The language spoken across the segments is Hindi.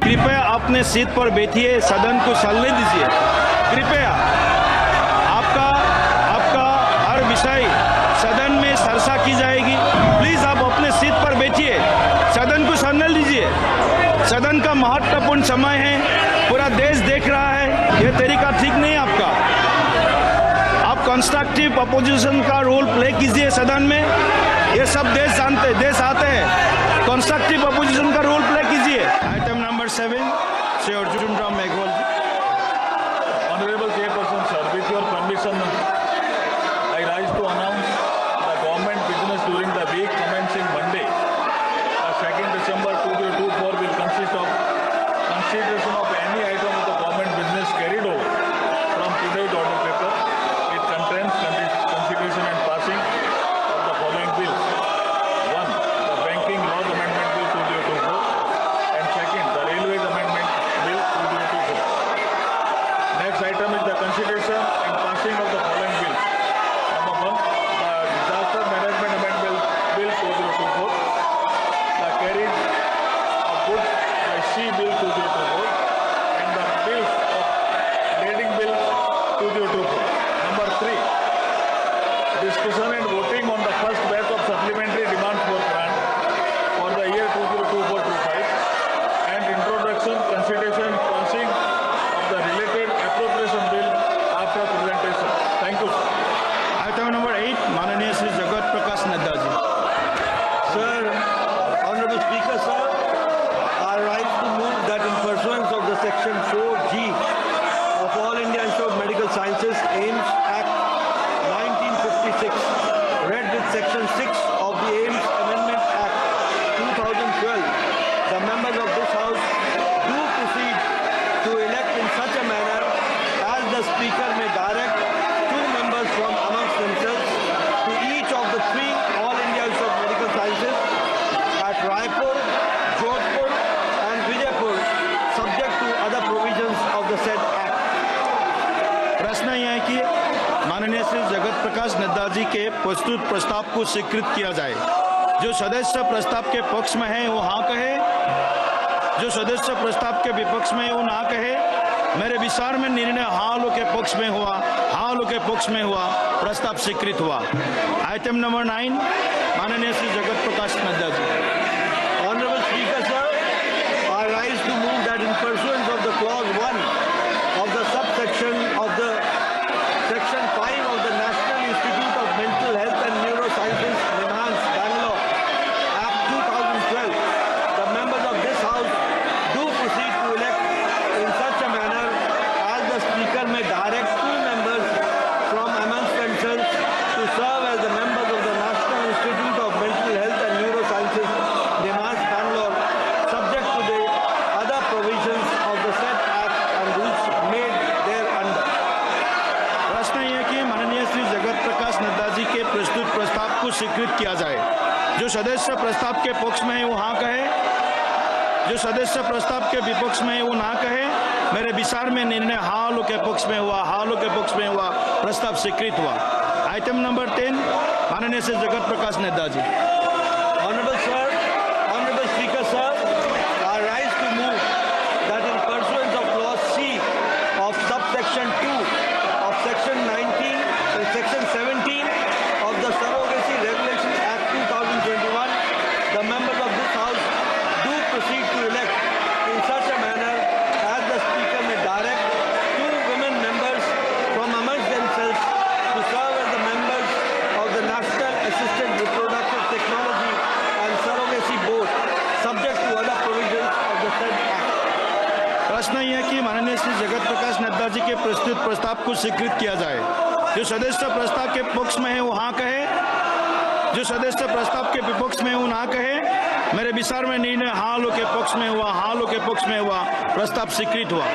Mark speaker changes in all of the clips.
Speaker 1: कृपया अपने सीट पर बैठिए, सदन को चलने दीजिए। कृपया आपका हर विषय सदन में चर्चा की जाएगी। प्लीज आप अपने सीट पर बैठिए, सदन को चलने दीजिए। सदन का महत्वपूर्ण समय है, पूरा देश देख रहा है। यह तरीका ठीक नहीं है आपका। आप कंस्ट्रक्टिव अपोजिशन का रोल प्ले कीजिए सदन में। ये सब देश जानते, देश आते हैं। कंस्ट्रक्टिव अपोजिशन का रोल प्ले कीजिए। Item number 7, Shri Arjun Ram Meghwal ji.
Speaker 2: Honorable Chairperson, sir, with your permission, I rise to announce the government business during the week commencing Monday, 2nd December 2024 will consist of consideration of any item of the government business carried over from today's order paper. It contains consideration and passing of the following bills. 1. The Banking Laws Amendment Bill 2024 and 2nd, the Railways Amendment Bill 2024. Next item is the consideration and passing of the following bills. Number 1, the Disaster Management Amendment Bill 2024, the Carriage of Goods by Sea Bill 2024, and the bills of Lading Bill 2024. Number 3, discussion and voting on the first batch of supplementary demand for grant for the year 2024-25 and introduction, consideration and passing of the related appropriation bill after presentation. Thank you, sir.
Speaker 1: Item number 8, माननीय Shri Jagat Prakash Nadda ji.
Speaker 3: Sir, Honorable Speaker, sir, I rise to move that in pursuance of the Section 4G of All India Institute of Medical Sciences AIMS Act 1956, read with Section 6 of the AIMS Amendment Act 2012, the members of this House do proceed to elect in such a manner as the Speaker may direct 2 members from amongst themselves to each of the 3 All India Institute of Medical Sciences at Raipur, Jodhpur and Vijaypur, subject to other provisions of the said Act.
Speaker 1: प्रश्न यह है कि माननीय श्री जगत प्रकाश नड्डा जी के प्रस्तुत प्रस्ताव को स्वीकृत किया जाए। जो सदस्य प्रस्ताव के पक्ष में है वो हाँ कहे, जो सदस्य प्रस्ताव के विपक्ष में वो ना कहे। मेरे विचार में निर्णय हाँ लोग के पक्ष में हुआ, हाँ लोग के पक्ष में हुआ, प्रस्ताव स्वीकृत हुआ। आइटम नंबर 9, माननीय Shri Jagat Prakash Nadda ji.
Speaker 3: Honorable Speaker, sir, I rise to move that in pursuance of the clause 1 of the subsection of the section 5 of the National Institute of Mental Health and Neurosciences, NIMHANS, Bangalore, Act 2012, the members of this House do proceed to elect in such a manner as the Speaker may direct 2 members from amongst themselves to serve as the members of the National Institute of Mental Health and Neurosciences, NIMHANS, Bangalore, subject to the other provisions of the said Act and rules made thereunder.
Speaker 1: प्रश्न यह कि माननीय श्री जगत प्रकाश नड्डा जी के प्रस्तुत प्रस्ताव को स्वीकृत किया जाए। जो सदस्य प्रस्ताव के पक्ष में है वो हाँ कहे, जो सदस्य प्रस्ताव के विपक्ष में है वो ना कहे। मेरे विचार में निर्णय हाँ लोग के पक्ष में हुआ, हाँ लोग के पक्ष में हुआ, प्रस्ताव स्वीकृत हुआ। आइटम नंबर 10, माननीय Shri Jagat Prakash Nadda ji.
Speaker 3: Honorable sir, Honorable Speaker, sir, I rise to move that in pursuance of clause C of subsection 2 of section 19 and section 17 of the Surrogacy Regulation Act 2021, the members of this House do proceed to elect in such a manner as the Speaker may direct 2 women members from amongst themselves to serve as the members of the National Assisted Reproductive Technology and Surrogacy Board, subject to other provisions of the said Act.
Speaker 1: प्रश्न यह कि माननीय श्री जगत प्रकाश नड्डा जी के प्रस्तुत प्रस्ताव को स्वीकृत किया जाए। जो सदस्य प्रस्ताव के पक्ष में है वो हाँ कहे, जो सदस्य प्रस्ताव के विपक्ष में वो ना कहे। मेरे विचार में निर्णय हाँ लोग के पक्ष में हुआ, हाँ लोग के पक्ष में हुआ, प्रस्ताव स्वीकृत हुआ।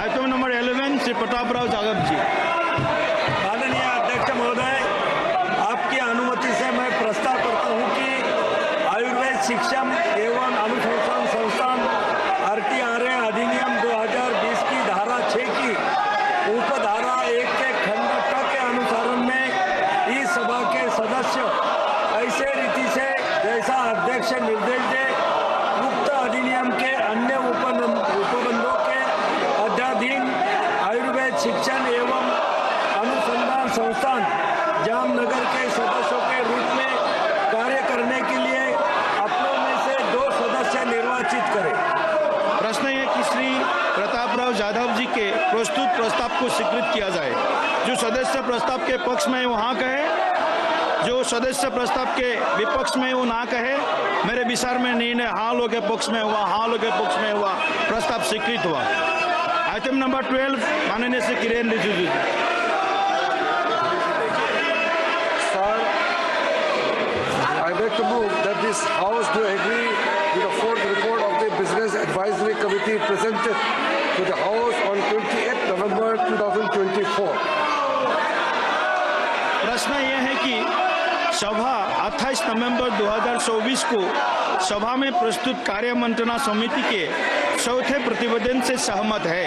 Speaker 1: आइटम नंबर 11, श्री प्रतापराव जाधव जी।
Speaker 4: माननीय अध्यक्ष महोदय, आपकी अनुमति से मैं प्रस्ताव करता हूं कि आयुर्वेद शिक्षा एवं अनुसंधान संस्थान RTRA अधिनियम 2020 की धारा 6 की उपधारा 1 के खंड ट के अनुसार में इस सभा के सदस्य ऐसे रीति से जैसा अध्यक्ष निर्देश दे, उक्त अधिनियम के अन्य शिक्षण एवं अनुसंधान संस्थान जामनगर के सदस्यों के रूप में कार्य करने के लिए अपनों में से 2 सदस्य निर्वाचित करें।
Speaker 1: प्रश्न है कि श्री प्रतापराव जाधव जी के प्रस्तुत प्रस्ताव को स्वीकृत किया जाए। जो सदस्य प्रस्ताव के पक्ष में वो हाँ कहे, जो सदस्य प्रस्ताव के विपक्ष में वो ना कहे। मेरे विचार में निर्णय हाँ लोग के पक्ष में हुआ, हाँ लोग के पक्ष में हुआ, प्रस्ताव स्वीकृत हुआ। आइटम नंबर 12 माननीय श्री किरेन रिजिजू जी।
Speaker 5: Sir, I beg to move that this House do agree with the 4th report of the Business Advisory Committee presented to the House on 28 November 2024.
Speaker 1: प्रश्न यह है कि सभा 28 नवंबर 2024 को सभा में प्रस्तुत कार्य मंत्रणा समिति के चौथे प्रतिवेदन से सहमत है।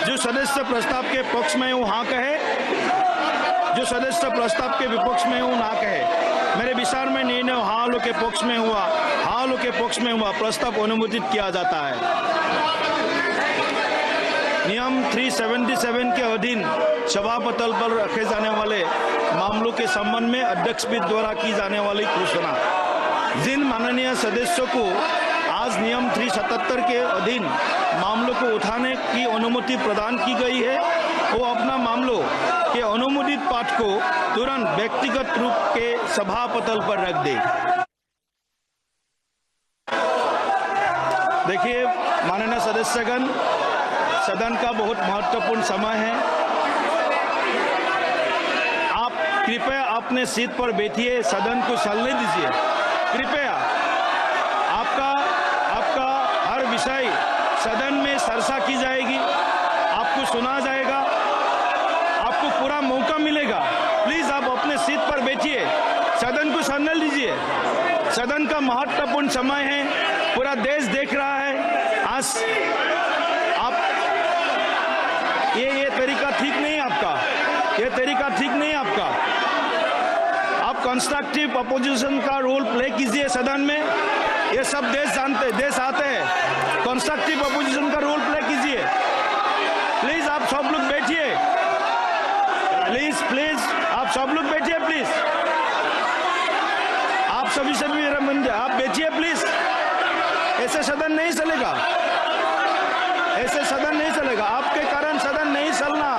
Speaker 1: जो सदस्य प्रस्ताव के पक्ष में वो हाँ कहे, जो सदस्य प्रस्ताव के विपक्ष में वो ना कहे। मेरे विचार में निर्णय हाँ लोग के पक्ष में हुआ, हाँ लोग के पक्ष में हुआ, प्रस्ताव अनुमोदित किया जाता है। नियम 377 के अधीन सभापटल पर रखे जाने वाले मामलों के संबंध में अध्यक्ष पीठ द्वारा की जाने वाली घोषणा। जिन माननीय सदस्यों को आज नियम 377 के अधीन मामलों को उठाने की अनुमति प्रदान की गई है, वो अपना मामलों के अनुमोदित पाठ को तुरंत व्यक्तिगत रूप के सभापटल पर रख दे। देखिए माननीय सदस्यगण, सदन का बहुत महत्वपूर्ण समय है। आप कृपया अपने सीट पर बैठिए, सदन को चलने दीजिए। कृपया आपका हर विषय सदन में चर्चा की जाएगी, आपको सुना जाएगा, आपको पूरा मौका मिलेगा। प्लीज आप अपने सीट पर बैठिए, सदन को चलने दीजिए। सदन का महत्वपूर्ण समय है, पूरा देश देख रहा है। आज आप ये तरीका ठीक नहीं है आपका, ये तरीका ठीक नहीं है आपका। आप कंस्ट्रक्टिव अपोजिशन का रोल प्ले कीजिए सदन में। ये सब देश आते हैं, कंस्ट्रक्टिव अपोजिशन का रोल प्ले कीजिए। प्लीज आप सब लोग बैठिए, प्लीज आप सब लोग बैठिए। प्लीज आप सभी आप बैठिए प्लीज। ऐसे सदन नहीं चलेगा, ऐसे सदन नहीं चलेगा। आपके कारण सदन नहीं चलना,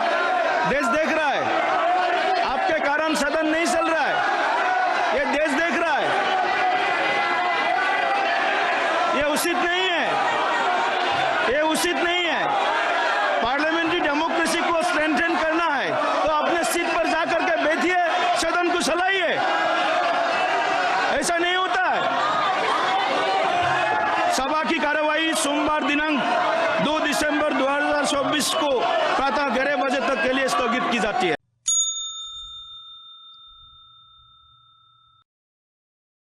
Speaker 1: देश देख रहा है। आपके कारण सदन नहीं चल रहा है, ये देश देख रहा है। ये उचित नहीं है, ये उचित नहीं है। पार्लियामेंट्री डेमोक्रेसी को स्ट्रेंथन करना है तो अपने सीट पर जाकर के बैठिए, सदन को चलाइए। ऐसा नहीं होता है। सभा की कार्यवाही सोमवार दिनांक 2 दिसंबर 2024 को प्रातः 11 बजे तक के लिए स्थगित की जाती है।